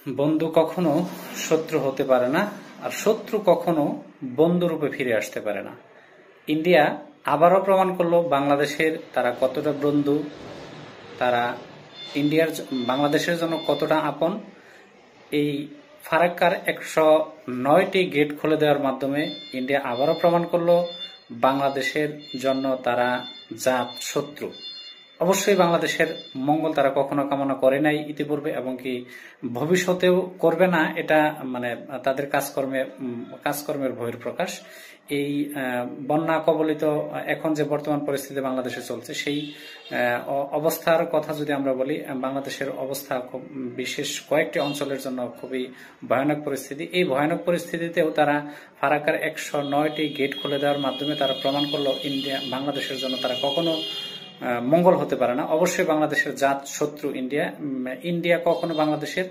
বন্ধু কখনো শত্রু হতে পারে না, আর শত্রু কখনো বন্ধুরূপে ফিরে আসতে পারে না। ইন্ডিয়া আবারও প্রমাণ করলো বাংলাদেশের তারা কতটা বন্ধু, তারা বাংলাদেশের জন্য কতটা আপন। এই ফারাক্কার 109টি গেট খুলে দেওয়ার মাধ্যমে ইন্ডিয়া আবারও প্রমাণ করলো বাংলাদেশের জন্য তারা জাত শত্রু। অবশ্যই বাংলাদেশের মঙ্গল তারা কখনো কামনা করে নাই ইতিপূর্বে, এবং কি ভবিষ্যতেও করবে না। এটা মানে তাদের কাজকর্মের বহিঃপ্রকাশ। এই বন্যা কবলিত এখন যে বর্তমান পরিস্থিতি বাংলাদেশে চলছে, সেই অবস্থার কথা যদি আমরা বলি, বাংলাদেশের অবস্থা খুব বিশেষ কয়েকটি অঞ্চলের জন্য খুবই ভয়ানক পরিস্থিতি। এই ভয়ানক পরিস্থিতিতেও তারা ফারাক্কার 109টি গেট খুলে দেওয়ার মাধ্যমে তারা প্রমাণ করলো বাংলাদেশের জন্য তারা কখনো মঙ্গল হতে পারে না। অবশ্যই বাংলাদেশের জাত শত্রু ইন্ডিয়া কখনো বাংলাদেশের